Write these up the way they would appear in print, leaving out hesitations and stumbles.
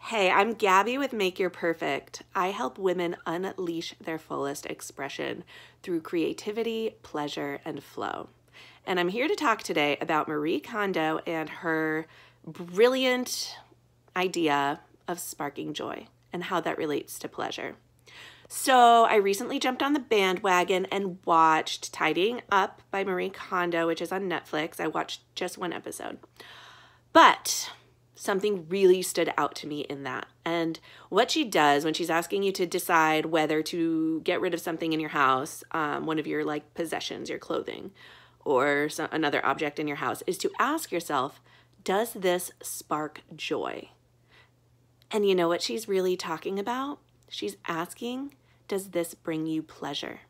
Hey, I'm Gabby with Make Your Perfect. I help women unleash their fullest expression through creativity, pleasure, and flow. And I'm here to talk today about Marie Kondo and her brilliant idea of sparking joy and how that relates to pleasure. So I recently jumped on the bandwagon and watched Tidying Up by Marie Kondo, which is on Netflix. I watched just one episode. But something really stood out to me in that. And what she does when she's asking you to decide whether to get rid of something in your house, one of your like possessions, your clothing, or another object in your house, is to ask yourself, does this spark joy? And you know what she's really talking about? She's asking, does this bring you pleasure?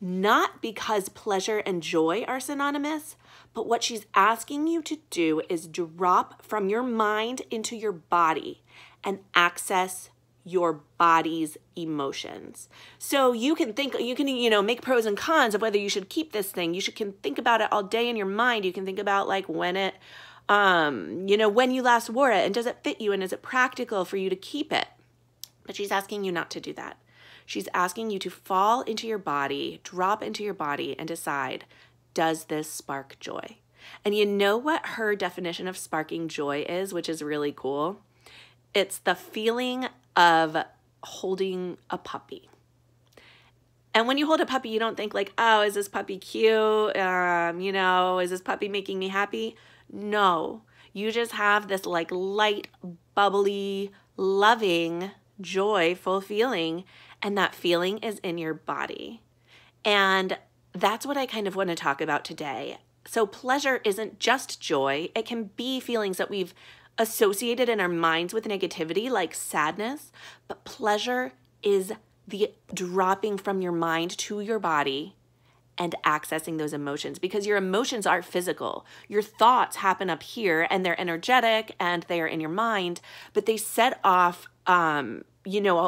Not because pleasure and joy are synonymous, but what she's asking you to do is drop from your mind into your body and access your body's emotions. So you can think, make pros and cons of whether you should keep this thing. You can think about it all day in your mind. You can think about like when it, when you last wore it and does it fit you and is it practical for you to keep it? But she's asking you not to do that. She's asking you to fall into your body, drop into your body and decide, does this spark joy? And you know what her definition of sparking joy is, which is really cool? It's the feeling of holding a puppy. And when you hold a puppy, you don't think like, oh, is this puppy cute? Is this puppy making me happy? No, you just have this like light, bubbly, loving, joyful feeling. And that feeling is in your body. And that's what I kind of want to talk about today. So pleasure isn't just joy. It can be feelings that we've associated in our minds with negativity, like sadness. But pleasure is the dropping from your mind to your body and accessing those emotions, because your emotions are physical. Your thoughts happen up here and they're energetic and they are in your mind, but they set off a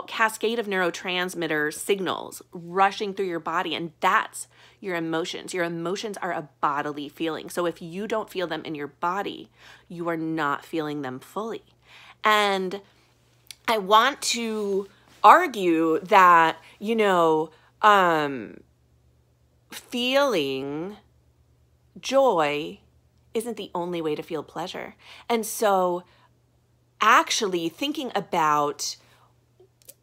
cascade of neurotransmitter signals rushing through your body, and that's your emotions. Your emotions are a bodily feeling. So if you don't feel them in your body, you are not feeling them fully. And I want to argue that, feeling joy isn't the only way to feel pleasure. And so actually thinking about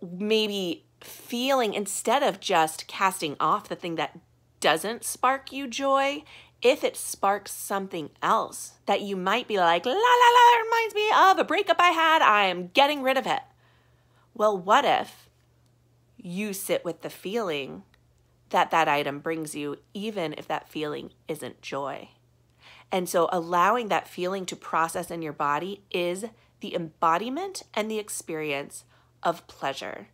maybe feeling, instead of just casting off the thing that doesn't spark you joy, if it sparks something else that you might be like, la la la, that reminds me of a breakup I had, I am getting rid of it. Well, what if you sit with the feeling that that item brings you, even if that feeling isn't joy? And so allowing that feeling to process in your body is the embodiment and the experience of pleasure.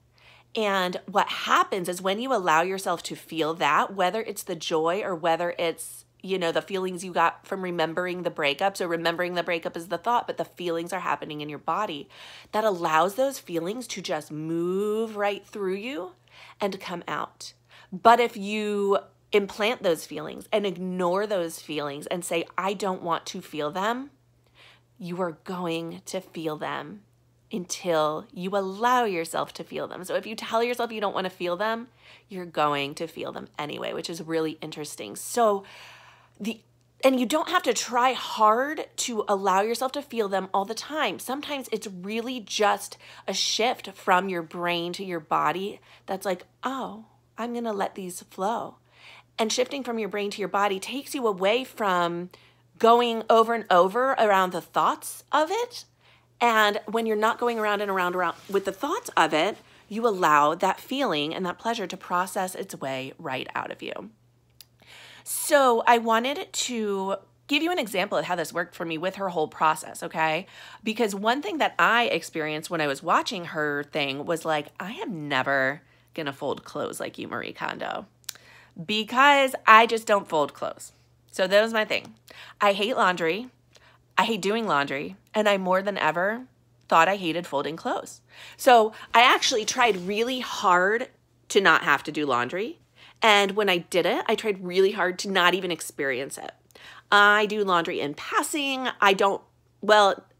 And what happens is when you allow yourself to feel that, whether it's the joy or whether it's, the feelings you got from remembering the breakup. So remembering the breakup is the thought, but the feelings are happening in your body. That allows those feelings to just move right through you and come out. But if you implant those feelings and ignore those feelings and say, I don't want to feel them, you are going to feel them until you allow yourself to feel them. So if you tell yourself you don't want to feel them, you're going to feel them anyway, which is really interesting. And you don't have to try hard to allow yourself to feel them all the time. Sometimes it's really just a shift from your brain to your body that's like, oh, I'm going to let these flow. And shifting from your brain to your body takes you away from going over and over around the thoughts of it. And when you're not going around and around with the thoughts of it, you allow that feeling and that pleasure to process its way right out of you. So I wanted to give you an example of how this worked for me with her whole process, okay? Because one thing that I experienced when I was watching her thing was like, I am never gonna fold clothes like you, Marie Kondo, because I just don't fold clothes. So that was my thing. I hate laundry. I hate doing laundry. And I more than ever thought I hated folding clothes. So I actually tried really hard to not have to do laundry. And when I did it, I tried really hard to not even experience it. I do laundry in passing.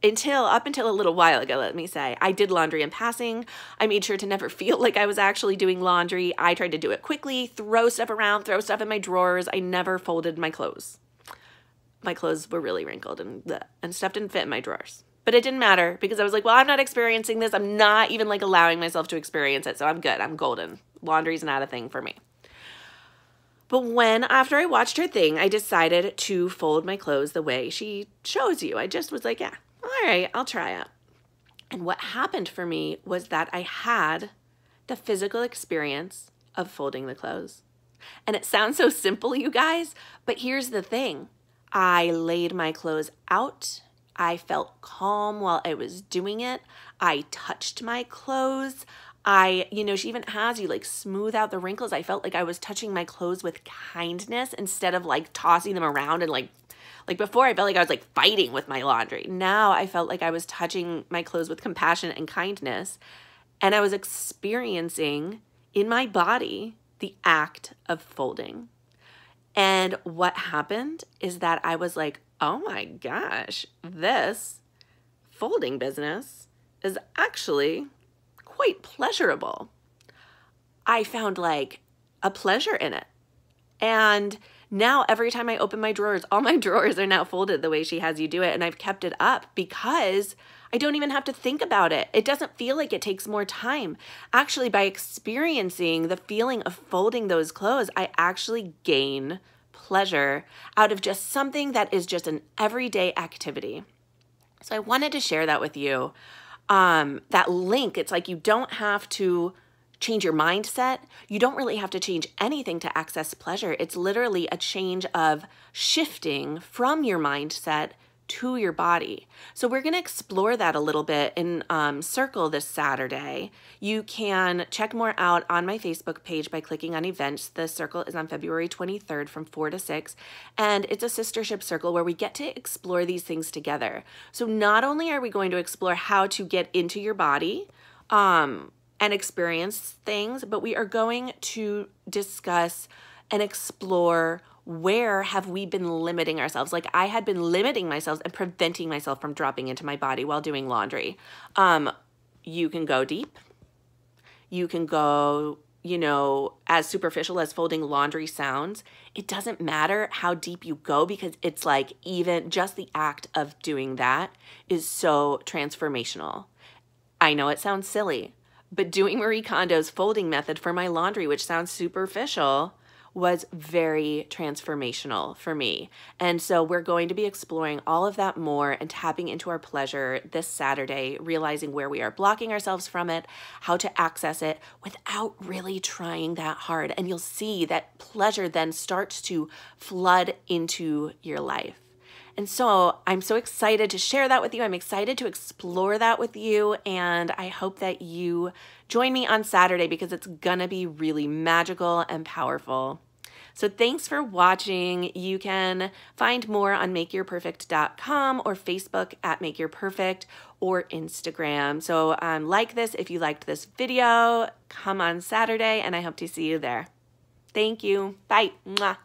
up until a little while ago, let me say, I did laundry in passing. I made sure to never feel like I was actually doing laundry. I tried to do it quickly, throw stuff around, throw stuff in my drawers. I never folded my clothes. My clothes were really wrinkled and stuff didn't fit in my drawers. But it didn't matter because I was like, well, I'm not experiencing this. I'm not even like allowing myself to experience it. So I'm good. I'm golden. Laundry's not a thing for me. But after I watched her thing, I decided to fold my clothes the way she shows you. I just was like, yeah, all right, I'll try it. And what happened for me was that I had the physical experience of folding the clothes. And it sounds so simple, you guys, but here's the thing. I laid my clothes out. I felt calm while I was doing it. I touched my clothes. She even has you like smooth out the wrinkles. I felt like I was touching my clothes with kindness instead of like tossing them around and like before I felt like I was like fighting with my laundry. Now I felt like I was touching my clothes with compassion and kindness, and I was experiencing in my body the act of folding. And what happened is that I was like, oh my gosh, this folding business is actually quite pleasurable. I found like a pleasure in it. And now every time I open my drawers, all my drawers are now folded the way she has you do it. And I've kept it up because I don't even have to think about it. It doesn't feel like it takes more time. Actually, by experiencing the feeling of folding those clothes, I actually gain pleasure out of just something that is just an everyday activity. So I wanted to share that with you. That link, it's like you don't have to change your mindset. You don't really have to change anything to access pleasure. It's literally a change of shifting from your mindset to your body. So we're going to explore that a little bit in Circle this Saturday. You can check more out on my Facebook page by clicking on events. The Circle is on February 23rd from 4 to 6, and it's a sistership circle where we get to explore these things together. So not only are we going to explore how to get into your body and experience things, but we are going to discuss and explore where have we been limiting ourselves? Like I had been limiting myself and preventing myself from dropping into my body while doing laundry. You can go deep. You can go, as superficial as folding laundry sounds. It doesn't matter how deep you go because it's like even just the act of doing that is so transformational. I know it sounds silly, but doing Marie Kondo's folding method for my laundry, which sounds superficial, was very transformational for me. And so we're going to be exploring all of that more and tapping into our pleasure this Saturday, realizing where we are blocking ourselves from it, how to access it without really trying that hard. And you'll see that pleasure then starts to flood into your life. And so I'm so excited to share that with you. I'm excited to explore that with you. And I hope that you join me on Saturday because it's gonna be really magical and powerful. So thanks for watching. You can find more on makeyourperfect.com or Facebook at makeyourperfect or Instagram. So like this if you liked this video. Come on Saturday and I hope to see you there. Thank you. Bye. Mwah.